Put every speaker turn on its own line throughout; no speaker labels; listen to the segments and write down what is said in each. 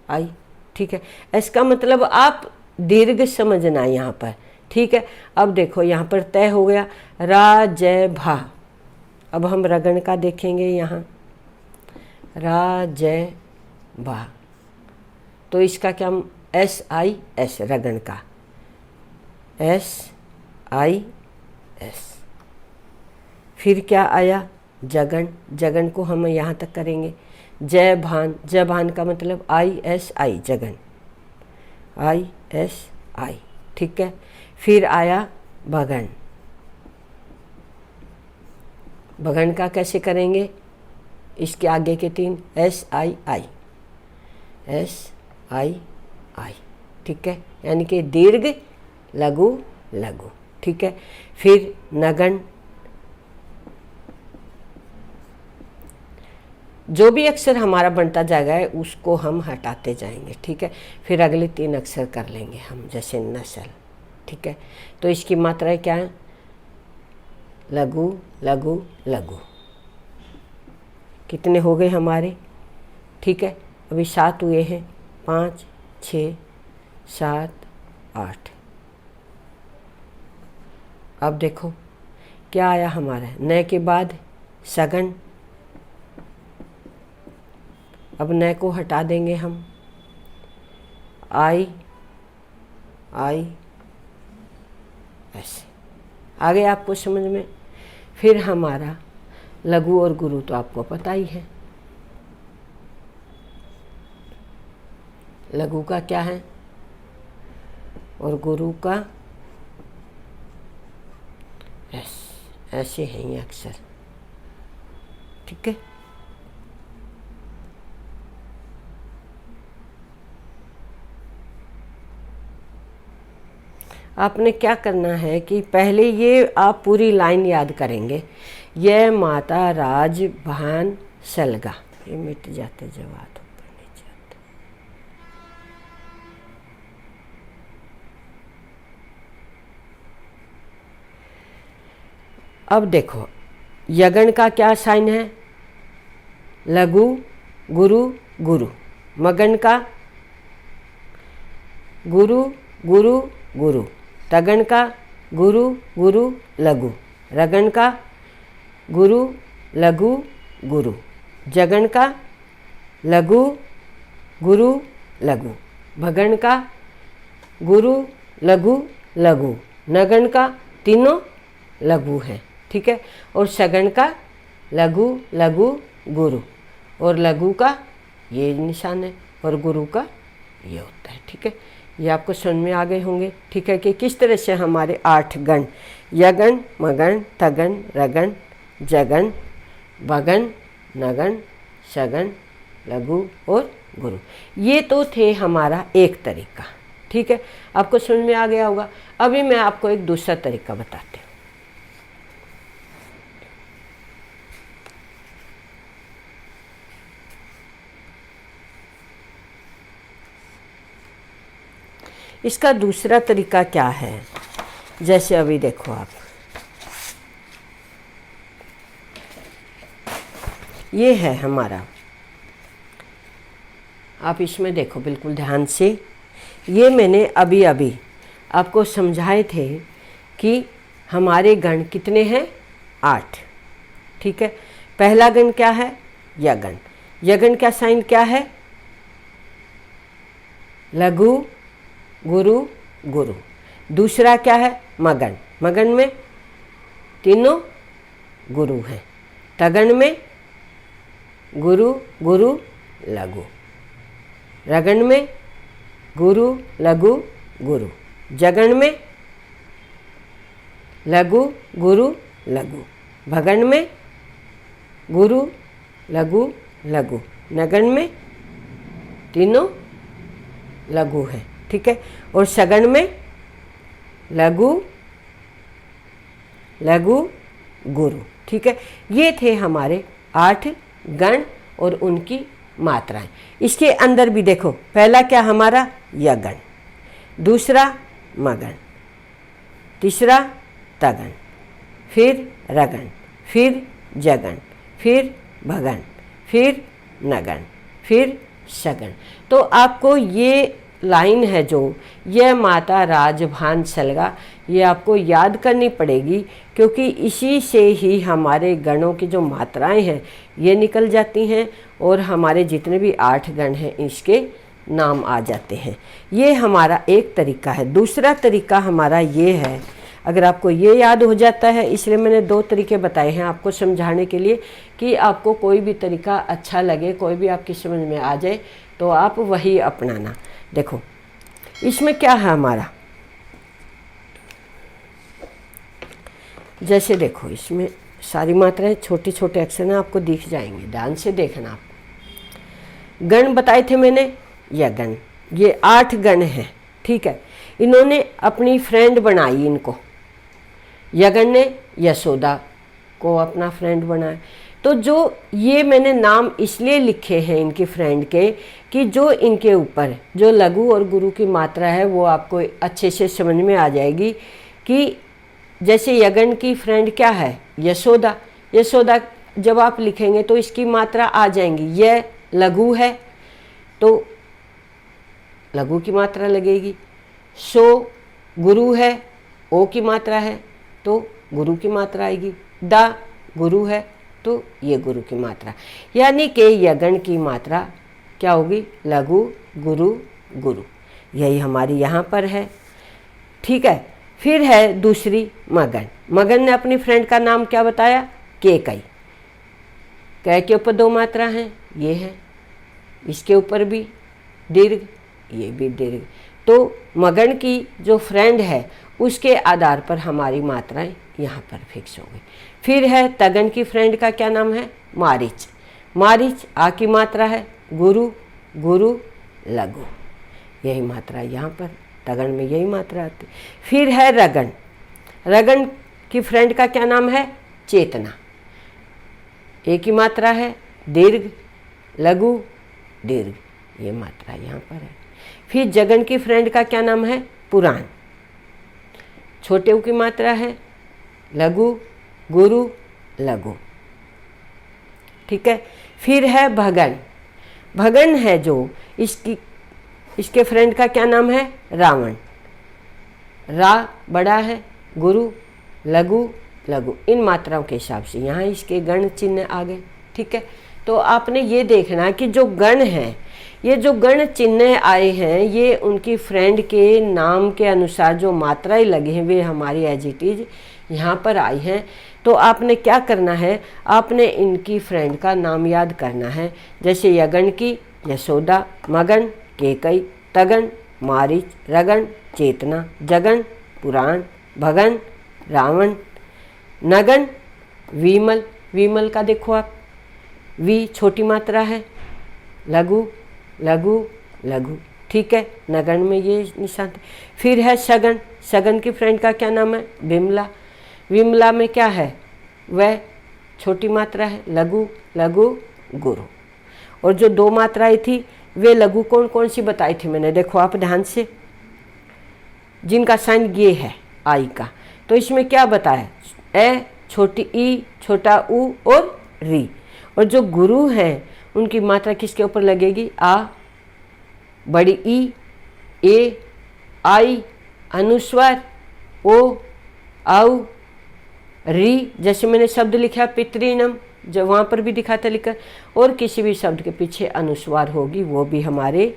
आई। ठीक है, इसका मतलब आप दीर्घ समझना यहाँ पर। ठीक है, अब देखो यहाँ पर तय हो गया रा जय भा। अब हम रगण का देखेंगे यहाँ, रा जय भा, तो इसका क्या, एस आई एस, रगण का एस आई एस। फिर क्या आया, जगन, जगन को हम यहाँ तक करेंगे। जय भान, जय भान का मतलब I S I, Jagan I S I. ठीक है, फिर आया भगन, भगन का कैसे करेंगे, इसके आगे के तीन S I I, S I आई। ठीक है, यानी कि दीर्घ लघु लघु। ठीक है, फिर नगन, जो भी अक्षर हमारा बनता जाएगा उसको हम हटाते जाएंगे। ठीक है, फिर अगले तीन अक्षर कर लेंगे हम, जैसे नस्ल। ठीक है, तो इसकी मात्राएं क्या है, लघु लघु लघु। कितने हो गए हमारे, ठीक है, अभी 7 हुए हैं, 5 6 7 8। अब देखो क्या आया हमारा, न के बाद सगन। अब न को हटा देंगे हम, आई आई ऐसे। आगे आपको समझ में। फिर हमारा लघु और गुरु तो आपको पता ही है। लघु का क्या है और गुरु का ऐसे हैं ये अक्षर। ठीक है, आपने क्या करना है कि पहले ये आप पूरी लाइन याद करेंगे। यह माता राज भान सलगा, ये मिट जाते जवाब ऊपर नीचे आते। अब देखो यगन का क्या साइन है, लघु गुरु गुरु। मगन का गुरु गुरु गुरु। तगन का गुरु गुरु लघु। रगन का गुरु लघु गुरु। जगन का लघु गुरु लघु। भगन का गुरु लघु लघु। नगन का तीनों लघु हैं। ठीक है, और सगन का लघु लघु गुरु, और लघु का ये निशान है और गुरु का ये होता है। ठीक है, ये आपको समझ में आ गए होंगे। ठीक है, कि किस तरह से हमारे 8 गण, यगन मगन तगन रगन जगन भगन नगन सगन लघु और गुरु, ये तो थे हमारा एक तरीका। ठीक है, आपको समझ में आ गया होगा। अभी मैं आपको एक दूसरा तरीका बताती हूँ। इसका दूसरा तरीका क्या है, जैसे अभी देखो आप, ये है हमारा, आप इसमें देखो बिल्कुल ध्यान से। ये मैंने अभी अभी आपको समझाए थे कि हमारे गण कितने हैं, 8। ठीक है, पहला गण क्या है, यगन। यगन का साइन क्या है, लघु गुरु गुरु। दूसरा क्या है, मगन। मगन में तीनों गुरु हैं। तगन में गुरु गुरु लघु। रगन में गुरु लघु गुरु। जगन में लघु गुरु लघु। भगन में गुरु लघु लघु। नगन में तीनों लघु हैं। ठीक है, और सगन में लघु लघु गुरु। ठीक है, ये थे हमारे 8 गण और उनकी मात्राएं। इसके अंदर भी देखो, पहला क्या हमारा, यगन। दूसरा मगन। तीसरा तगन। फिर रगन। फिर जगन। फिर भगन। फिर नगन। फिर सगन। तो आपको ये लाइन है जो यह माता राजभान सलगा, ये आपको याद करनी पड़ेगी, क्योंकि इसी से ही हमारे गणों की जो मात्राएं हैं ये निकल जाती हैं और हमारे जितने भी 8 गण हैं इसके नाम आ जाते हैं। ये हमारा एक तरीका है। दूसरा तरीका हमारा ये है, अगर आपको ये याद हो जाता है, इसलिए मैंने 2 तरीके बताए हैं आपको समझाने के लिए कि आपको कोई भी तरीका अच्छा लगे, कोई भी आपकी समझ में आ जाए तो आप वही अपनाना। देखो इसमें क्या है हमारा, जैसे देखो इसमें सारी मात्राएं छोटे छोटे अक्षर में आपको दिख जाएंगे, ध्यान से देखना आप। गण बताए थे मैंने, यह गण, ये 8 गण हैं, ठीक है। इन्होंने अपनी फ्रेंड बनाई, इनको यगन ने यशोदा को अपना फ्रेंड बनाया। तो जो ये मैंने नाम इसलिए लिखे हैं इनकी फ्रेंड के कि जो इनके ऊपर जो लघु और गुरु की मात्रा है वो आपको अच्छे से समझ में आ जाएगी। कि जैसे यगन की फ्रेंड क्या है, यशोदा। यशोदा जब आप लिखेंगे तो इसकी मात्रा आ जाएंगी। यह लघु है तो लघु की मात्रा लगेगी। सो गुरु है, ओ की मात्रा है तो गुरु की मात्रा आएगी। दा गुरु है तो ये गुरु की मात्रा, यानी कि यगन की मात्रा क्या होगी, लघु गुरु गुरु। यही हमारी यहाँ पर है, ठीक है। फिर है दूसरी मगन। मगन ने अपनी फ्रेंड का नाम क्या बताया, केकई। कै के ऊपर 2 मात्रा हैं, ये है, इसके ऊपर भी दीर्घ, ये भी दीर्घ। तो मगन की जो फ्रेंड है उसके आधार पर हमारी मात्राएं यहाँ पर फिक्स हो गई। फिर है तगन की फ्रेंड का क्या नाम है, मारिच। मारिच आ की मात्रा है, गुरु गुरु लघु, यही मात्रा यहाँ पर तगन में यही मात्रा आती। फिर है रगन। रगन की फ्रेंड का क्या नाम है, चेतना। एक ही मात्रा है, दीर्घ लघु दीर्घ, ये मात्रा यहाँ पर है। फिर जगन की फ्रेंड का क्या नाम है, पुराण। छोटे ऊ की मात्रा है, लघु गुरु लघु, ठीक है। फिर है भगन। भगन है जो इसके फ्रेंड का क्या नाम है, रावण। रा बड़ा है, गुरु लघु लघु, इन मात्राओं के हिसाब से यहाँ इसके गण चिन्ह आ गए, ठीक है। तो आपने ये देखना कि जो गण हैं, ये जो गण चिन्ह आए हैं ये उनकी फ्रेंड के नाम के अनुसार जो मात्राएं लगे हैं वे हमारी एज इट इज यहाँ पर आई हैं। तो आपने क्या करना है, आपने इनकी फ्रेंड का नाम याद करना है। जैसे यगन की यशोदा, मगन केकई, तगन मारिच, रगन चेतना, जगन पुराण, भगन रावण, नगन विमल। विमल का देखो आप, वी छोटी मात्रा है, लघु लघु लघु, ठीक है। नगन में ये निशान। फिर है सगन। सगन की फ्रेंड का क्या नाम है, विमला। विमला में क्या है, वह छोटी मात्रा है, लघु लघु गुरु। और जो 2 मात्राएं थी वे लघु कौन कौन सी बताई थी मैंने, देखो आप ध्यान से, जिनका साइन ये है आई का। तो इसमें क्या बताया, ए छोटी ई, छोटा ऊ और री। और जो गुरु हैं उनकी मात्रा किसके ऊपर लगेगी, आ, बड़ी ई, ए, आई, अनुस्वार, ओ, आउ, री। जैसे मैंने शब्द लिखा पितृनम, जो वहाँ पर भी दिखाता लिखकर, और किसी भी शब्द के पीछे अनुस्वार होगी वो भी हमारे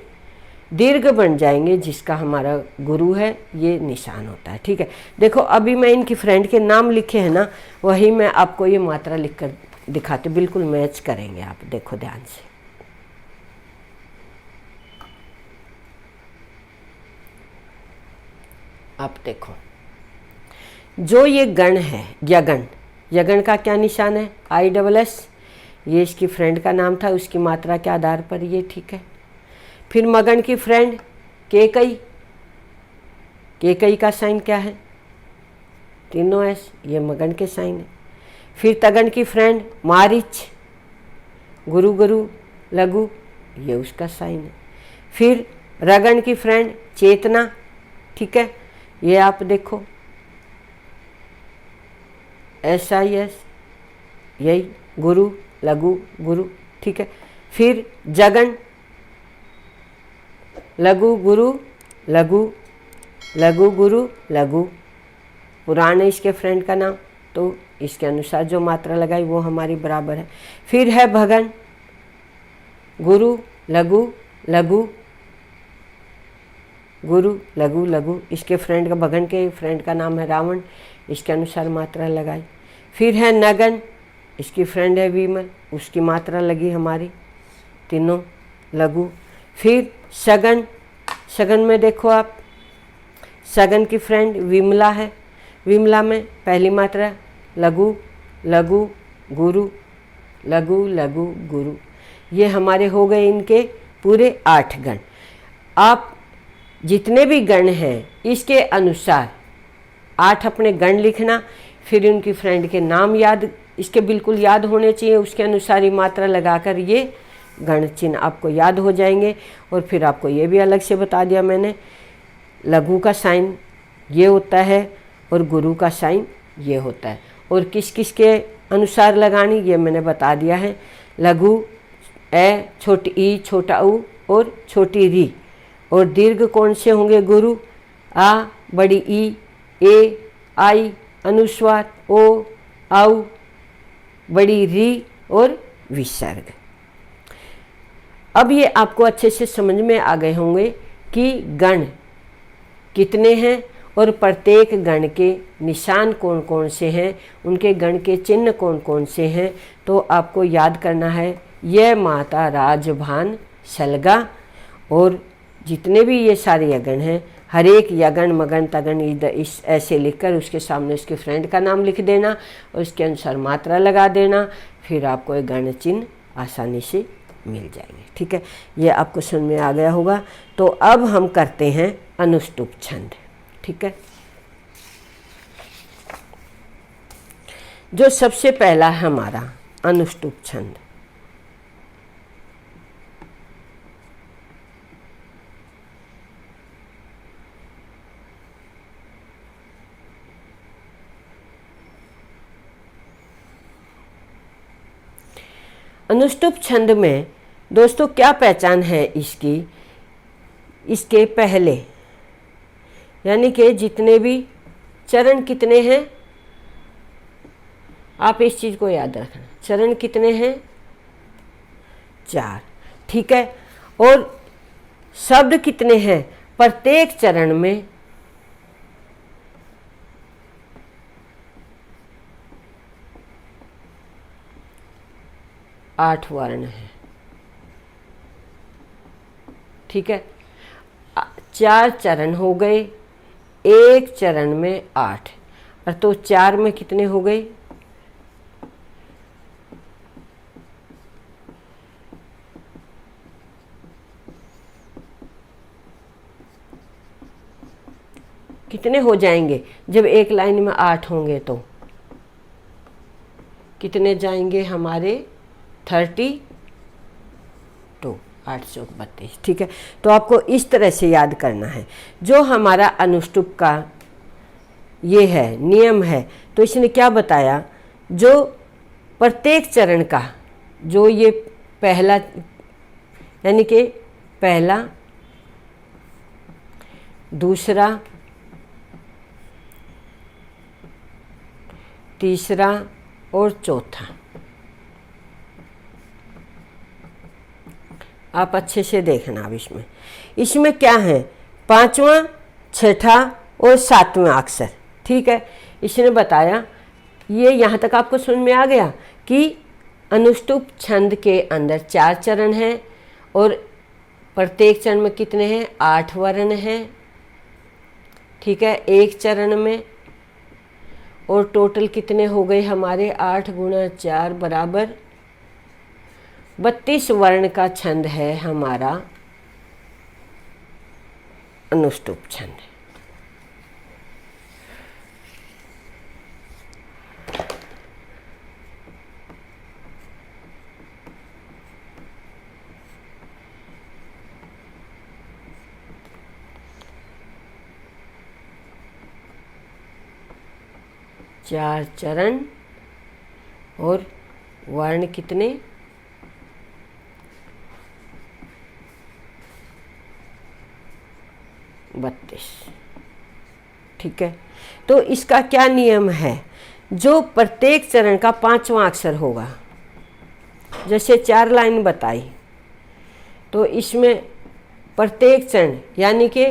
दीर्घ बन जाएंगे, जिसका हमारा गुरु है ये निशान होता है, ठीक है। देखो अभी मैं इनकी फ्रेंड के नाम लिखे हैं ना, वही मैं आपको ये मात्रा लिखकर दिखाते, बिल्कुल मैच करेंगे आप, देखो ध्यान से। आप देखो जो ये गण है, यगन, यगन का क्या निशान है, ISS। ये इसकी फ्रेंड का नाम था, उसकी मात्रा के आधार पर ये, ठीक है। फिर मगन की फ्रेंड केकई। केकई का साइन क्या है, तीनों एस, ये मगन के साइन है। फिर तगन की फ्रेंड मारिच, गुरु गुरु लघु, ये उसका साइन है। फिर रगन की फ्रेंड चेतना, ठीक है, ये आप देखो SIS, यही गुरु लघु गुरु, ठीक है। फिर जगन लघु गुरु लघु, लघु गुरु लघु, पुराण है इसके फ्रेंड का नाम, तो इसके अनुसार जो मात्रा लगाई वो हमारी बराबर है। फिर है भगन, गुरु लघु लघु, गुरु लघु लघु, इसके फ्रेंड का, भगन के फ्रेंड का नाम है रावण, इसके अनुसार मात्रा लगाई। फिर है नगन, इसकी फ्रेंड है विमल, उसकी मात्रा लगी हमारी, तीनों लघु। फिर सगन, सगन में देखो आप, सगन की फ्रेंड विमला है, विमला में पहली मात्रा लघु लघु गुरु, लघु लघु गुरु। ये हमारे हो गए इनके पूरे 8 गण। आप जितने भी गण हैं इसके अनुसार 8 अपने गण लिखना, फिर उनकी फ्रेंड के नाम याद, इसके बिल्कुल याद होने चाहिए, उसके अनुसार ही मात्रा लगाकर ये गण चिन्ह आपको याद हो जाएंगे। और फिर आपको ये भी अलग से बता दिया मैंने, लघु का साइन ये होता है और गुरु का साइन ये होता है, और किस किस के अनुसार लगानी ये मैंने बता दिया है। लघु ए, छोटी ई, छोटा ऊ और छोटी री, और दीर्घ कौन से होंगे? गुरु, आ, बड़ी ई, ए, आई, अनुस्वार, ओ, आउ, बड़ी री और विसर्ग। अब ये आपको अच्छे से समझ में आ गए होंगे कि गण कितने हैं और प्रत्येक गण के निशान कौन कौन से हैं, उनके गण के चिन्ह कौन कौन से हैं। तो आपको याद करना है, यह माता राजभान सलगा, और जितने भी ये सारे यगन हैं, हर एक यगन मगन तगन इस ऐसे लिखकर उसके सामने उसके फ्रेंड का नाम लिख देना और उसके अनुसार मात्रा लगा देना, फिर आपको एक गण चिन्ह आसानी से मिल जाएंगे। ठीक है, ये आपको समझ में आ गया होगा। तो अब हम करते हैं अनुष्टुप छंद। ठीक है, जो सबसे पहला है हमारा अनुष्टुप छंद। अनुष्टुप छंद में दोस्तों क्या पहचान है इसकी? इसके पहले यानी कि जितने भी चरण कितने हैं, आप इस चीज को याद रखना, चरण कितने हैं? 4। ठीक है, और शब्द कितने हैं? प्रत्येक चरण में 8 वर्ण है। ठीक है, 4 चरण हो गए, एक चरण में 8, और तो 4 में कितने हो गए? कितने हो जाएंगे जब एक लाइन में 8 होंगे? तो कितने जाएंगे हमारे? 32, 8 चौक 32। ठीक है, तो आपको इस तरह से याद करना है। जो हमारा अनुष्टुप का ये है नियम है, तो इसने क्या बताया? जो प्रत्येक चरण का जो ये पहला यानी कि पहला, दूसरा, तीसरा और चौथा, आप अच्छे से देखना। अब इसमें क्या है? 5वां, 6ठा और 7वां अक्षर। ठीक है, इसने बताया, ये यहाँ तक आपको समझ में आ गया कि अनुष्टुप छंद के अंदर 4 चरण हैं और प्रत्येक चरण में कितने हैं? 8 वर्ण हैं। ठीक है, एक चरण में, और टोटल कितने हो गए हमारे? 8 गुणा 4 बराबर 32 वर्ण का छंद है हमारा अनुष्टुप छंद। चार चरण और वर्ण कितने? 32। ठीक है, तो इसका क्या नियम है, जो प्रत्येक चरण का 5वां अक्षर होगा, जैसे 4 लाइन बताई, तो इसमें प्रत्येक चरण यानी कि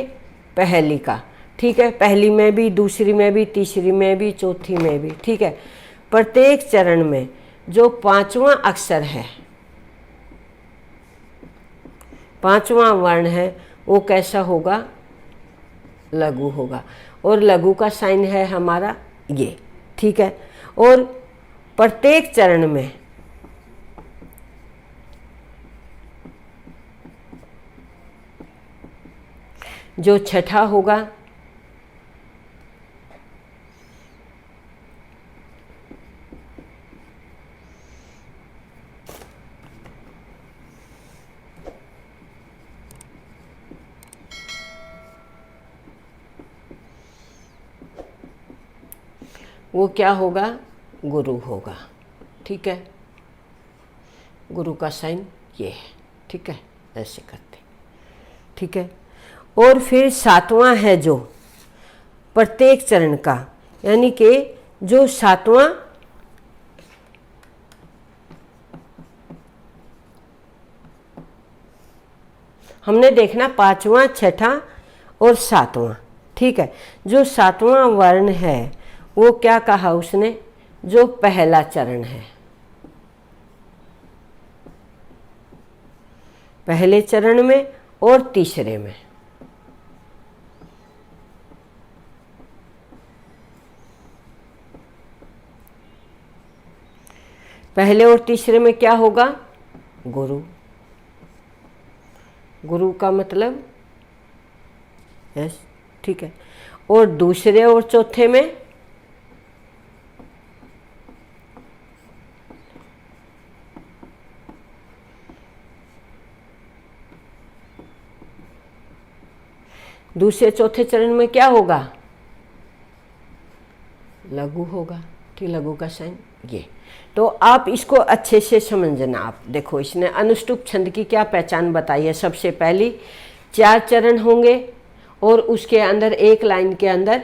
पहली का, ठीक है, पहली में भी, दूसरी में भी, तीसरी में भी, चौथी में भी, ठीक है, प्रत्येक चरण में जो 5वां अक्षर है, 5वां वर्ण है, वो कैसा होगा, लघु होगा, और लघु का साइन है हमारा ये। ठीक है, और प्रत्येक चरण में जो छठा होगा वो क्या होगा, गुरु होगा। ठीक है, गुरु का साइन ये है। ठीक है, ऐसे करते। ठीक है, और फिर 7वां है जो प्रत्येक चरण का, यानी कि जो 7वां हमने देखना 5वां, छठा और 7वां। ठीक है, जो 7वां वर्ण है वो क्या कहा उसने, जो पहला चरण है, पहले चरण में और तीसरे में। पहले और तीसरे में क्या होगा, गुरु। गुरु का मतलब यस। ठीक है, और दूसरे और चौथे में दूसरे चौथे चरण में क्या होगा, लघु होगा। ठीक, लघु का साइन ये। तो आप इसको अच्छे से समझना। आप देखो, इसने अनुष्टुप छंद की क्या पहचान बताई है। सबसे पहली 4 चरण होंगे और उसके अंदर एक लाइन के अंदर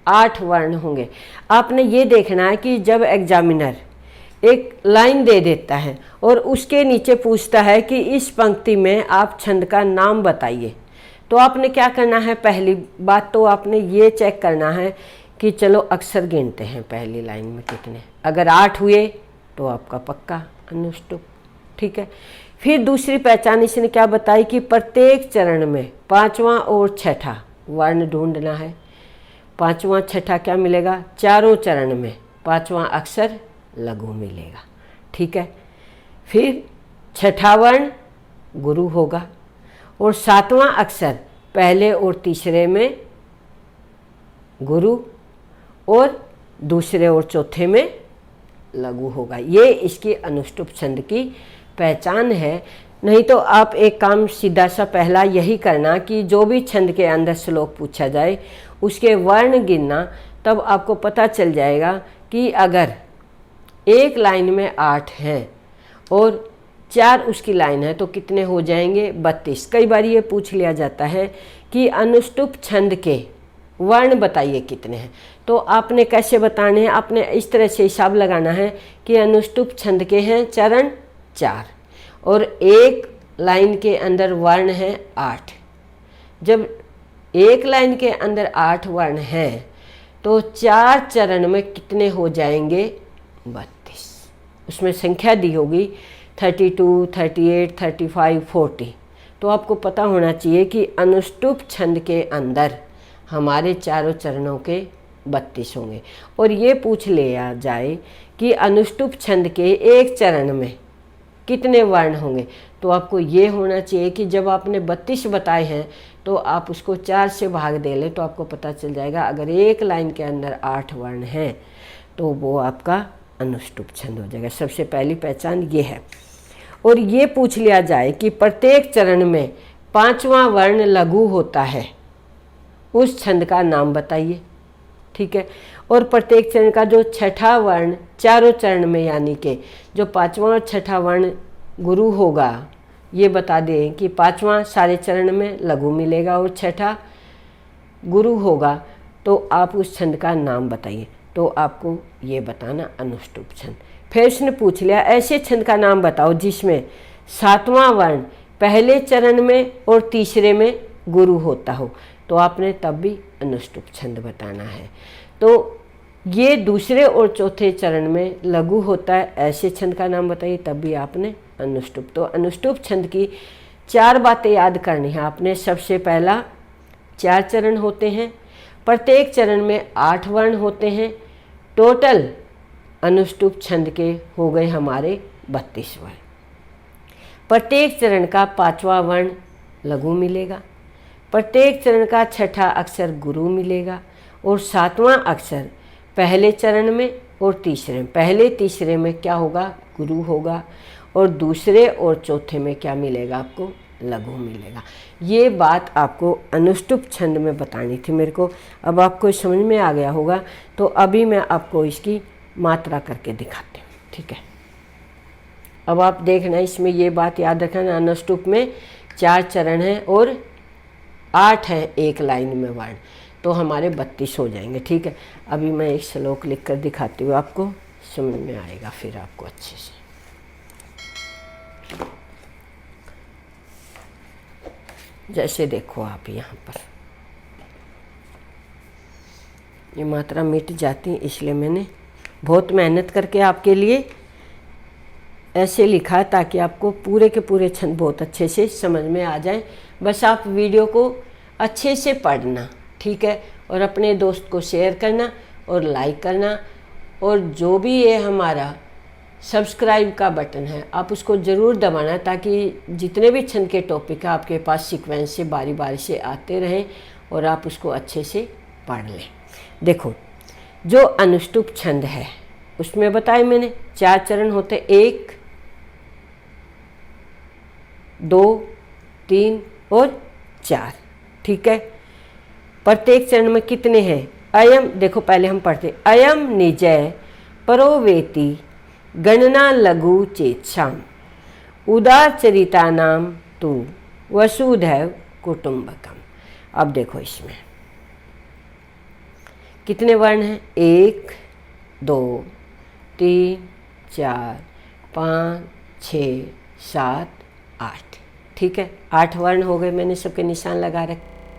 8 वर्ण होंगे। आपने ये देखना है कि जब एग्जामिनर एक लाइन दे देता है और उसके नीचे पूछता है कि इस पंक्ति में आप छंद का नाम बताइए, तो आपने क्या करना है, पहली बात तो आपने ये चेक करना है कि चलो अक्षर गिनते हैं पहली लाइन में कितने, अगर 8 हुए तो आपका पक्का अनुष्टुप। ठीक है, फिर दूसरी पहचान इसने क्या बताई कि प्रत्येक चरण में 5वां और छठा वर्ण ढूंढना है। 5वां छठा क्या मिलेगा, चारों चरण में 5वां अक्षर लघु मिलेगा। ठीक है, फिर छठा वर्ण गुरु होगा और 7वां अक्षर पहले और तीसरे में गुरु और दूसरे और चौथे में लघु होगा। ये इसकी अनुष्टुप छंद की पहचान है। नहीं तो आप एक काम सीधा सा पहला यही करना कि जो भी छंद के अंदर श्लोक पूछा जाए उसके वर्ण गिनना, तब आपको पता चल जाएगा कि अगर एक लाइन में 8 हैं और 4 उसकी लाइन है तो कितने हो जाएंगे, 32। कई बार ये पूछ लिया जाता है कि अनुष्टुप छंद के वर्ण बताइए कितने हैं, तो आपने कैसे बताने हैं, आपने इस तरह से हिसाब लगाना है कि अनुष्टुप छंद के हैं चरण 4 और एक लाइन के अंदर वर्ण है 8। जब एक लाइन के अंदर 8 वर्ण हैं तो 4 चरण में कितने हो जाएंगे, 32। उसमें संख्या दी होगी 32, 38, 35, 40। तो आपको पता होना चाहिए कि अनुष्टुप छंद के अंदर हमारे चारों चरणों के 32 होंगे। और ये पूछ लिया जाए कि अनुष्टुप छंद के एक चरण में कितने वर्ण होंगे, तो आपको ये होना चाहिए कि जब आपने 32 बताए हैं तो आप उसको 4 से भाग दे लें तो आपको पता चल जाएगा। अगर एक लाइन के अंदर 8 वर्ण हैं तो वो आपका अनुष्टुप छंद हो जाएगा। सबसे पहली पहचान ये है। और ये पूछ लिया जाए कि प्रत्येक चरण में 5वां वर्ण लघु होता है, उस छंद का नाम बताइए। ठीक है, और प्रत्येक चरण का जो छठा वर्ण चारों चरण में, यानी कि जो 5वां और छठा वर्ण गुरु होगा, ये बता दें कि 5वां सारे चरण में लघु मिलेगा और छठा गुरु होगा तो आप उस छंद का नाम बताइए। तो आपको ये बताना अनुष्टुप छंद। फिर उसने पूछ लिया ऐसे छंद का नाम बताओ जिसमें 7वां वर्ण पहले चरण में और तीसरे में गुरु होता हो। तो आपने तब भी अनुष्टुप छंद बताना है। तो ये दूसरे और चौथे चरण में लघु होता है, ऐसे छंद का नाम बताइए, तब भी आपने अनुष्टुप। तो अनुष्टुप छंद की 4 बातें याद करनी है आपने। सबसे पहला 4 चरण होते हैं, प्रत्येक चरण में 8 वर्ण होते हैं। टोटल अनुष्टुप छंद के हो गए हमारे 32 वर्ण। प्रत्येक चरण का 5वां वर्ण लघु मिलेगा, प्रत्येक चरण का 6ठा अक्षर गुरु मिलेगा और 7वां अक्षर पहले चरण में और तीसरे में। पहले तीसरे में क्या होगा? गुरु होगा, और दूसरे और चौथे में क्या मिलेगा आपको? लघु मिलेगा। ये बात आपको अनुष्टुप छंद में बतानी थी मेरे को। अब आपको समझ में आ गया होगा। तो अभी मैं आपको इसकी मात्रा करके दिखाती हूँ, ठीक है। अब आप देखना, इसमें ये बात याद रखना, अनुष्टुप में 4 चरण हैं और 8 हैं एक लाइन में वर्ण, तो हमारे 32 हो जाएंगे, ठीक है। अभी मैं एक श्लोक लिख कर दिखाती हूँ, आपको समझ में आएगा फिर आपको अच्छे से। जैसे देखो आप यहाँ पर ये मात्रा मिट जाती है, इसलिए मैंने बहुत मेहनत करके आपके लिए ऐसे लिखा ताकि आपको पूरे के पूरे छंद बहुत अच्छे से समझ में आ जाए। बस आप वीडियो को अच्छे से पढ़ना, ठीक है, और अपने दोस्त को शेयर करना और लाइक करना, और जो भी ये हमारा सब्सक्राइब का बटन है आप उसको ज़रूर दबाना, ताकि जितने भी छंद के टॉपिक है आपके पास सीक्वेंस से बारी बारी से आते रहें और आप उसको अच्छे से पढ़ लें। देखो, जो अनुष्टुप छंद है उसमें बताए मैंने 4 चरण होते, 1, 2, 3 और 4, ठीक है। प्रत्येक चरण में कितने हैं? अयम, देखो पहले हम पढ़ते, अयम निजय परोवेति गणना लघु चेच्छाम उदार चरिता नाम तु वसुधैव कुटुंबकम। अब देखो इसमें कितने वर्ण हैं? 1, 2, 3, 4, 5, 6, 7, 8, ठीक है। 8 वर्ण हो गए, मैंने सबके निशान लगा रखे।